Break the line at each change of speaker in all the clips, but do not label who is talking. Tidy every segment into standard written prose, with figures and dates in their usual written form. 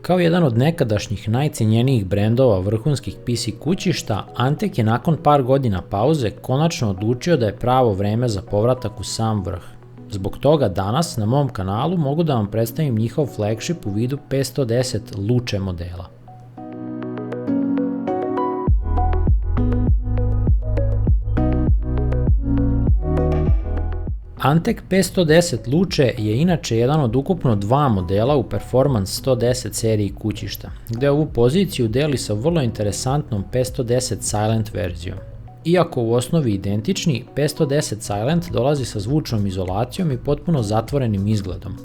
Kao jedan od nekadašnjih najcenjenijih brendova vrhunskih PC kućišta, Antec je nakon par godina pauze konačno odlučio da je pravo vreme za povratak u sam vrh. Zbog toga danas na mom kanalu mogu da vam predstavim njihov flagship u vidu 510 Luce modela. Antec 510 Luce je inače jedan od ukupno dva modela u Performance 110 seriji kućišta, gde ovu poziciju deli sa vrlo interesantnom 510 Silent verzijom. Iako u osnovi identični, 510 Silent dolazi sa zvučnom izolacijom i potpuno zatvorenim izgledom,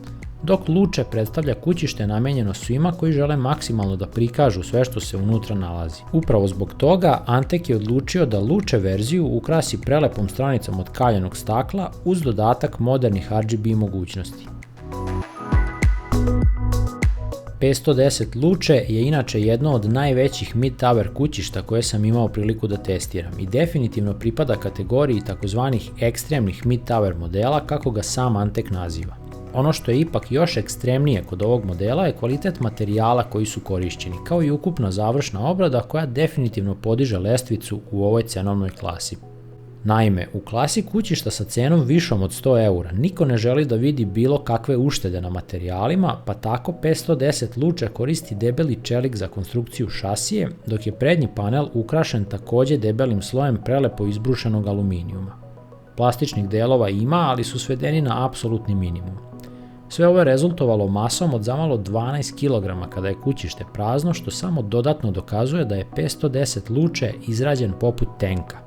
dok Luce predstavlja kućište namenjeno svima koji žele maksimalno da prikažu sve što se unutra nalazi. Upravo zbog toga, Antec je odlučio da Luce verziju ukrasi prelepom stranicom od kaljenog stakla uz dodatak modernih RGB mogućnosti. 510 Luce je inače jedno od najvećih mid-tower kućišta koje sam imao priliku da testiram i definitivno pripada kategoriji takozvanih ekstremnih mid-tower modela kako ga sam Antec naziva. Ono što je ipak još ekstremnije kod ovog modela je kvalitet materijala koji su korišćeni, kao i ukupna završna obrada koja definitivno podiže lestvicu u ovoj cenovnoj klasi. Naime, u klasi kućišta sa cenom višom od 100 eura niko ne želi da vidi bilo kakve uštede na materijalima, pa tako 510 Luce koristi debeli čelik za konstrukciju šasije, dok je prednji panel ukrašen takođe debelim slojem prelepo izbrušenog aluminijuma. Plastičnih delova ima, ali su svedeni na apsolutni minimum. Sve ovo je rezultovalo masom od zamalo 12 kg kada je kućište prazno, što samo dodatno dokazuje da je 510 Luce izrađen poput tenka.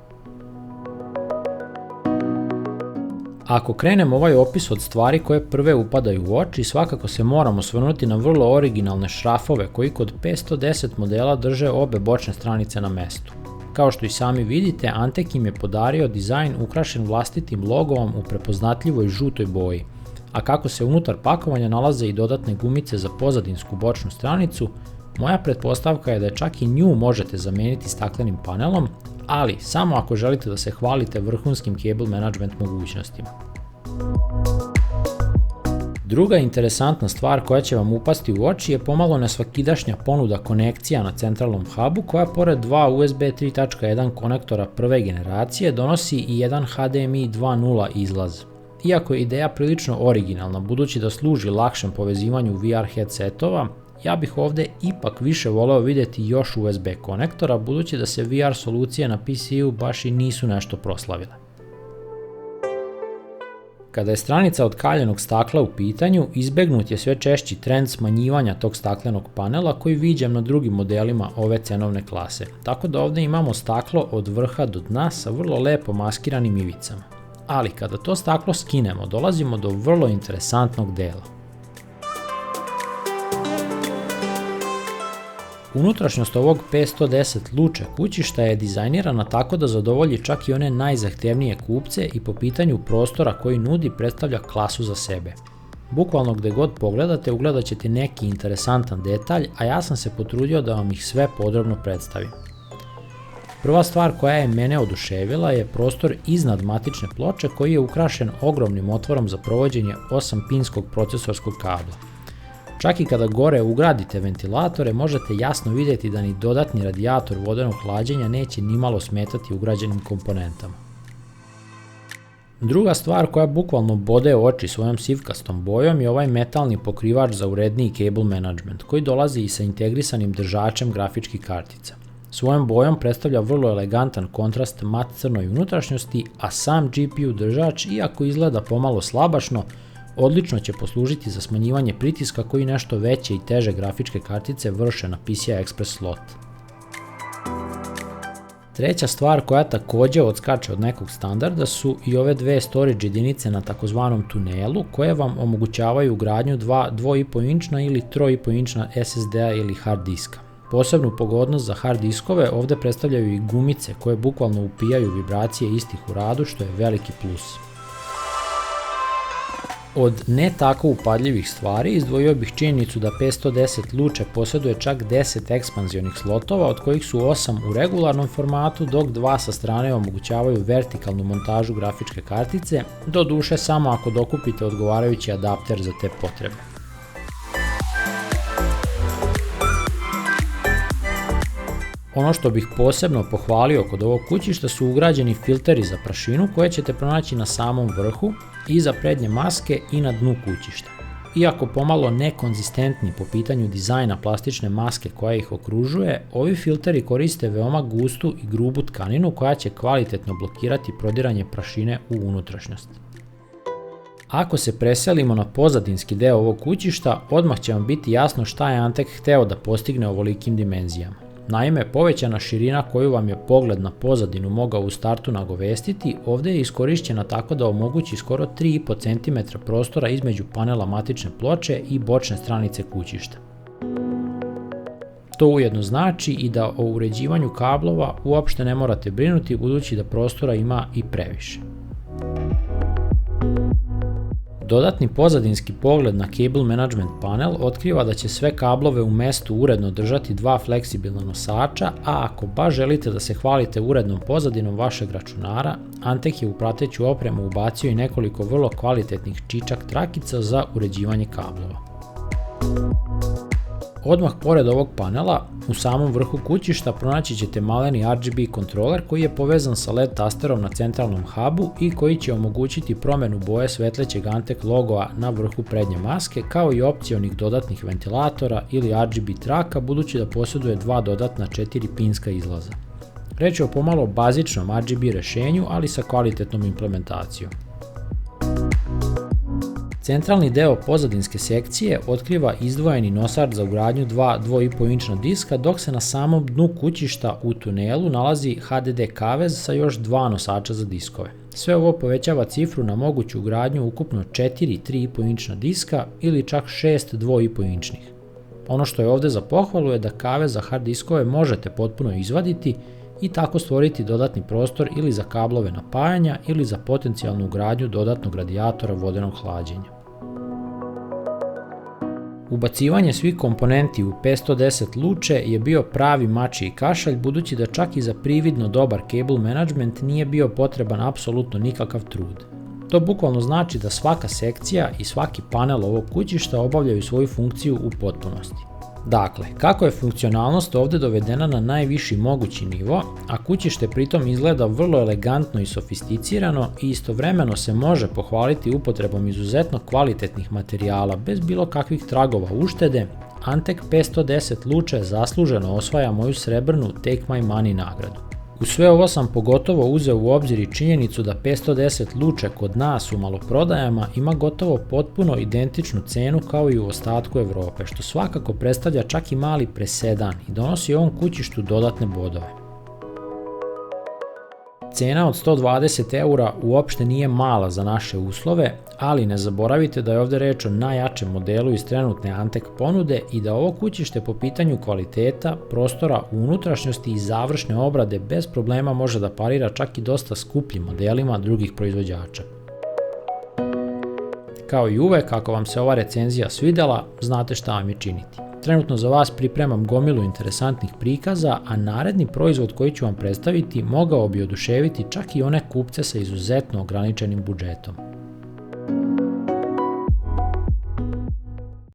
Ako krenemo ovaj opis od stvari koje prve upadaju u oči, svakako se moramo osvrnuti na vrlo originalne šrafove koji kod 510 modela drže obe bočne stranice na mestu. Kao što i sami vidite, Antec im je podario dizajn ukrašen vlastitim logom u prepoznatljivoj žutoj boji, a kako se unutar pakovanja nalaze i dodatne gumice za pozadinsku bočnu stranicu, moja pretpostavka je da čak i nju možete zameniti staklenim panelom, ali samo ako želite da se hvalite vrhunskim cable management mogućnostima. Druga interesantna stvar koja će vam upasti u oči je pomalo nesvakidašnja ponuda konekcija na centralnom hubu koja pored dva USB 3.1 konektora prve generacije donosi i jedan HDMI 2.0 izlaz. Iako je ideja prilično originalna budući da služi lakšem povezivanju VR headsetova, ja bih ovde ipak više voleo videti još USB konektora budući da se VR solucije na PC-u baš i nisu nešto proslavile. Kada je stranica od kaljenog stakla u pitanju, izbegnut je sve češći trend smanjivanja tog staklenog panela koji viđam na drugim modelima ove cenovne klase, tako da ovde imamo staklo od vrha do dna sa vrlo lepo maskiranim ivicama. Ali kada to staklo skinemo, dolazimo do vrlo interesantnog dela. Unutrašnjost ovog 510 Luce kućišta je dizajnirana tako da zadovolji čak i one najzahtevnije kupce i po pitanju prostora koji nudi predstavlja klasu za sebe. Bukvalno gde god pogledate ugledat ćete neki interesantan detalj, a ja sam se potrudio da vam ih sve podrobno predstavim. Prva stvar koja je mene oduševila je prostor iznad matične ploče koji je ukrašen ogromnim otvorom za provođenje 8-pinskog procesorskog kabla. Čak i kada gore ugradite ventilatore, možete jasno vidjeti da ni dodatni radijator vodenog hlađenja neće nimalo smetati ugrađenim komponentama. Druga stvar koja bukvalno bode oči svojom sivkastom bojom je ovaj metalni pokrivač za uredniji cable management koji dolazi i sa integrisanim držačem grafičkih kartica. Svojom bojom predstavlja vrlo elegantan kontrast mat crnoj unutrašnjosti, a sam GPU držač, iako izgleda pomalo slabašno, odlično će poslužiti za smanjivanje pritiska koji nešto veće i teže grafičke kartice vrše na PCI Express slot. Treća stvar koja takođe odskače od nekog standarda su i ove dve storage jedinice na takozvanom tunelu koje vam omogućavaju ugradnju dva 2,5-inčna ili 3,5-inčna SSD-a ili hard diska. Posebnu pogodnost za hard diskove ovde predstavljaju i gumice koje bukvalno upijaju vibracije istih u radu, što je veliki plus. Od ne tako upadljivih stvari izdvojio bih činjenicu da 510 Luce posjeduje čak 10 ekspanzionih slotova, od kojih su 8 u regularnom formatu, dok 2 sa strane omogućavaju vertikalnu montažu grafičke kartice, doduše samo ako dokupite odgovarajući adapter za te potrebe. Ono što bih posebno pohvalio kod ovog kućišta su ugrađeni filteri za prašinu koje ćete pronaći na samom vrhu, iza prednje maske i na dnu kućišta. Iako pomalo nekonzistentni po pitanju dizajna plastične maske koja ih okružuje, ovi filteri koriste veoma gustu i grubu tkaninu koja će kvalitetno blokirati prodiranje prašine u unutrašnjost. Ako se preselimo na pozadinski deo ovog kućišta, odmah će vam biti jasno šta je Antec hteo da postigne ovolikim dimenzijama. Naime, povećana širina koju vam je pogled na pozadinu mogao u startu nagovestiti, ovdje je iskorišćena tako da omogući skoro 3,5 cm prostora između panela matične ploče i bočne stranice kućišta. To ujedno znači i da o uređivanju kablova uopšte ne morate brinuti budući da prostora ima i previše. Dodatni pozadinski pogled na Cable Management panel otkriva da će sve kablove u mestu uredno držati dva fleksibilna nosača, a ako baš želite da se hvalite urednom pozadinom vašeg računara, Antec je u prateću opremu ubacio i nekoliko vrlo kvalitetnih čičak trakica za uređivanje kablova. Odmah pored ovog panela, u samom vrhu kućišta pronaći ćete maleni RGB kontroler koji je povezan sa LED tasterom na centralnom hubu i koji će omogućiti promjenu boje svetlećeg Antec logoa na vrhu prednje maske, kao i opcionih dodatnih ventilatora ili RGB traka, budući da posjeduje dva dodatna 4-pinska izlaza. Reč je o pomalo bazičnom RGB rešenju, ali sa kvalitetnom implementacijom. Centralni deo pozadinske sekcije otkriva izdvojeni nosač za ugradnju dva 2,5-inčna diska, dok se na samom dnu kućišta u tunelu nalazi HDD kavez sa još dva nosača za diskove. Sve ovo povećava cifru na moguću ugradnju ukupno 4 3,5-inčna diska ili čak 6 2,5-inčnih. Ono što je ovdje za pohvalu je da kavez za hard diskove možete potpuno izvaditi i tako stvoriti dodatni prostor ili za kablove napajanja ili za potencijalnu ugradnju dodatnog radijatora vodenog hlađenja. Ubacivanje svih komponenti u P110 Luce je bio pravi mačji kašalj, budući da čak i za prividno dobar cable management nije bio potreban apsolutno nikakav trud. To bukvalno znači da svaka sekcija i svaki panel ovog kućišta obavljaju svoju funkciju u potpunosti. Dakle, kako je funkcionalnost ovdje dovedena na najviši mogući nivo, a kućište pritom izgleda vrlo elegantno i sofisticirano i istovremeno se može pohvaliti upotrebom izuzetno kvalitetnih materijala bez bilo kakvih tragova uštede, Antec P110 Luce zasluženo osvaja moju srebrnu Take My Money nagradu. U sve ovo sam pogotovo uzeo u obzir i činjenicu da P110 Luce kod nas u maloprodajama ima gotovo potpuno identičnu cenu kao i u ostatku Evrope, što svakako predstavlja čak i mali presedan i donosi ovom kućištu dodatne bodove. Cena od 120 € uopšte nije mala za naše uslove, ali ne zaboravite da je ovdje reč o najjačem modelu iz trenutne Antec ponude i da ovo kućište po pitanju kvaliteta, prostora u unutrašnjosti i završne obrade bez problema može da parira čak i dosta skupljim modelima drugih proizvođača. Kao i uvek, ako vam se ova recenzija svidela, znate šta vam je činiti. Trenutno za vas pripremam gomilu interesantnih prikaza, a naredni proizvod koji ću vam predstaviti mogao bi oduševiti čak i one kupce sa izuzetno ograničenim budžetom.